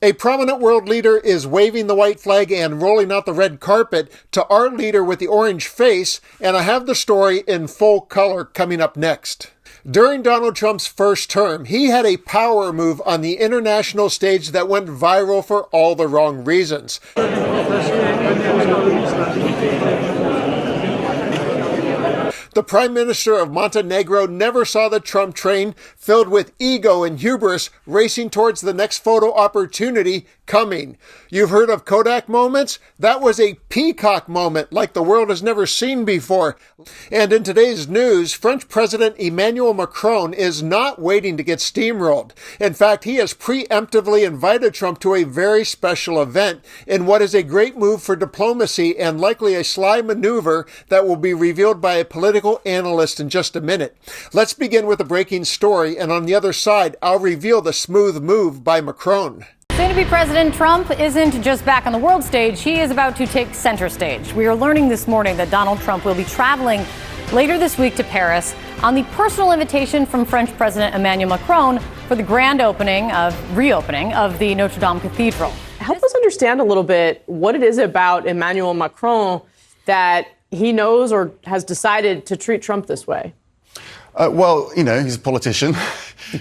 A prominent world leader is waving the white flag and rolling out the red carpet to our leader with the orange face, and I have the story in full color coming up next. During Donald Trump's first term, he had a power move on the international stage that went viral for all the wrong reasons. The Prime Minister of Montenegro never saw the Trump train filled with ego and hubris racing towards the next photo opportunity coming. You've heard of Kodak moments? That was a peacock moment like the world has never seen before. And in today's news, French President Emmanuel Macron is not waiting to get steamrolled. In fact, he has preemptively invited Trump to a very special event in what is a great move for diplomacy and likely a sly maneuver that will be revealed by a political analyst in just a minute. Let's begin with a breaking story, and on the other side, I'll reveal the smooth move by Macron. Soon-to-be President Trump isn't just back on the world stage, he is about to take center stage. We are learning this morning that Donald Trump will be traveling later this week to Paris on the personal invitation from French President Emmanuel Macron for the grand reopening of the Notre Dame Cathedral. Help us understand a little bit what it is about Emmanuel Macron that he knows or has decided to treat Trump this way. Well, he's a politician.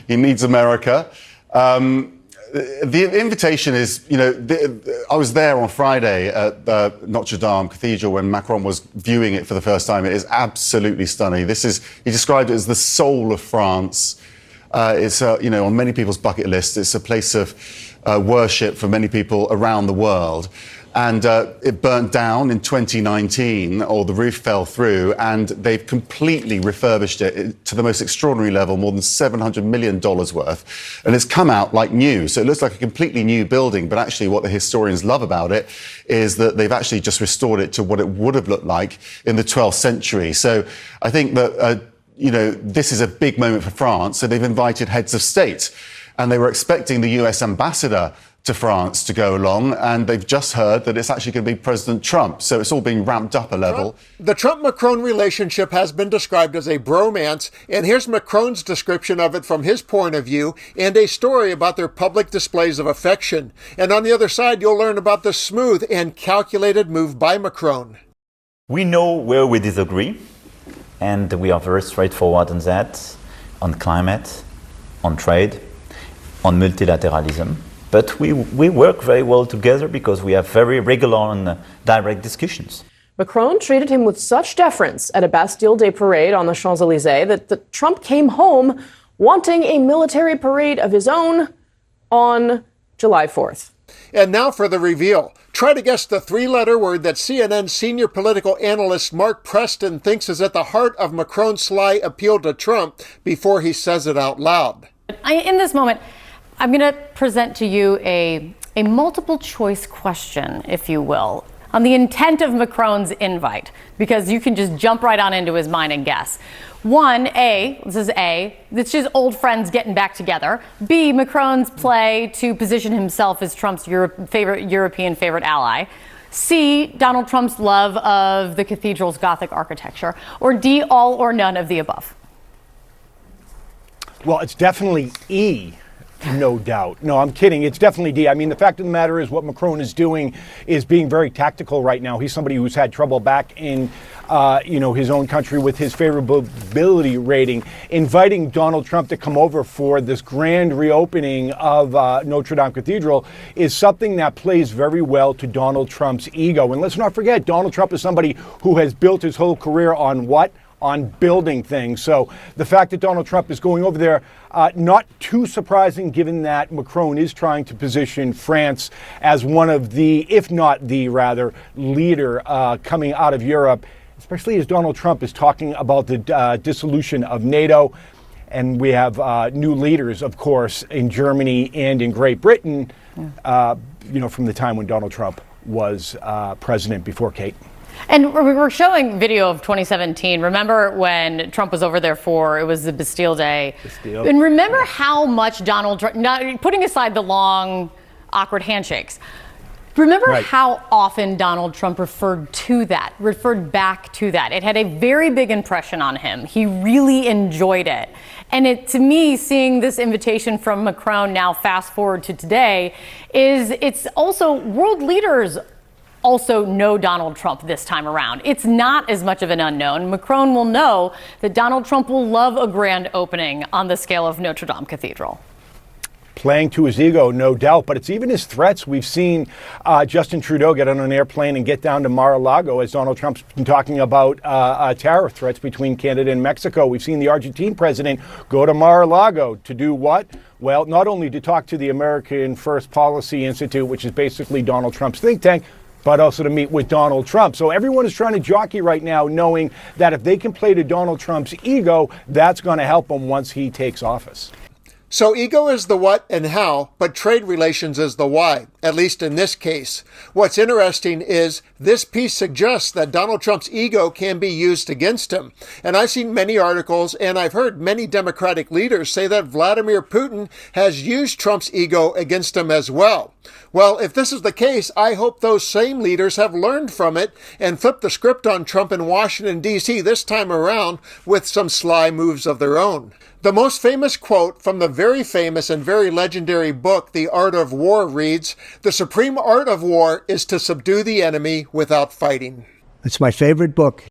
He needs America. The invitation is, I was there on Friday at Notre Dame Cathedral when Macron was viewing it for the first time. It is absolutely stunning. He described it as the soul of France. It's, on many people's bucket lists. It's a place of worship for many people around the world. And it burnt down in 2019, or the roof fell through, and they've completely refurbished it to the most extraordinary level, more than $700 million worth. And it's come out like new. So it looks like a completely new building. But actually what the historians love about it is that they've actually just restored it to what it would have looked like in the 12th century. So I think that, this is a big moment for France. So they've invited heads of state, and they were expecting the US ambassador to France to go along, and they've just heard that it's actually going to be President Trump. So it's all being ramped up a level. The Trump-Macron relationship has been described as a bromance, and here's Macron's description of it from his point of view, and a story about their public displays of affection. And on the other side, you'll learn about the smooth and calculated move by Macron. We know where we disagree, and we are very straightforward on that, on climate, on trade, on multilateralism. But we work very well together because we have very regular and direct discussions. Macron treated him with such deference at a Bastille Day parade on the Champs-Élysées that Trump came home wanting a military parade of his own on July 4th. And now for the reveal. Try to guess the three-letter word that CNN senior political analyst Mark Preston thinks is at the heart of Macron's sly appeal to Trump before he says it out loud. In this moment, I'm going to present to you a multiple choice question, if you will, on the intent of Macron's invite, because you can just jump right on into his mind and guess. One, this is A, it's just old friends getting back together. B, Macron's play to position himself as Trump's European favorite ally. C, Donald Trump's love of the cathedral's Gothic architecture. Or D, all or none of the above. Well, it's definitely E. No doubt. No, I'm kidding. It's definitely D. I mean, the fact of the matter is what Macron is doing is being very tactical right now. He's somebody who's had trouble back in, his own country with his favorability rating. Inviting Donald Trump to come over for this grand reopening of Notre Dame Cathedral is something that plays very well to Donald Trump's ego. And let's not forget, Donald Trump is somebody who has built his whole career on what? On building things. So the fact that Donald Trump is going over there, not too surprising given that Macron is trying to position France as one of the, if not the rather, leader coming out of Europe, especially as Donald Trump is talking about the dissolution of NATO. And we have new leaders, of course, in Germany and in Great Britain, from the time when Donald Trump was president before Kate. And we're showing video of 2017. Remember when Trump was over there it was the Bastille Day. And remember how much Donald Trump, putting aside the long, awkward handshakes, remember how often Donald Trump referred back to that. It had a very big impression on him. He really enjoyed it. And to me, seeing this invitation from Macron now fast forward to today, it's also world leaders also know Donald Trump this time around. It's not as much of an unknown. Macron will know that Donald Trump will love a grand opening on the scale of Notre Dame Cathedral. Playing to his ego, no doubt, but it's even his threats. We've seen Justin Trudeau get on an airplane and get down to Mar-a-Lago as Donald Trump's been talking about tariff threats between Canada and Mexico. We've seen the Argentine president go to Mar-a-Lago to do what? Well, not only to talk to the American First Policy Institute, which is basically Donald Trump's think tank, but also to meet with Donald Trump. So everyone is trying to jockey right now, knowing that if they can play to Donald Trump's ego, that's going to help him once he takes office. So ego is the what and how, but trade relations is the why, at least in this case. What's interesting is this piece suggests that Donald Trump's ego can be used against him. And I've seen many articles, and I've heard many Democratic leaders say that Vladimir Putin has used Trump's ego against him as well. Well, if this is the case, I hope those same leaders have learned from it and flipped the script on Trump in Washington, D.C. this time around with some sly moves of their own. The most famous quote from the very famous and very legendary book, The Art of War, reads, "The supreme art of war is to subdue the enemy without fighting." It's my favorite book.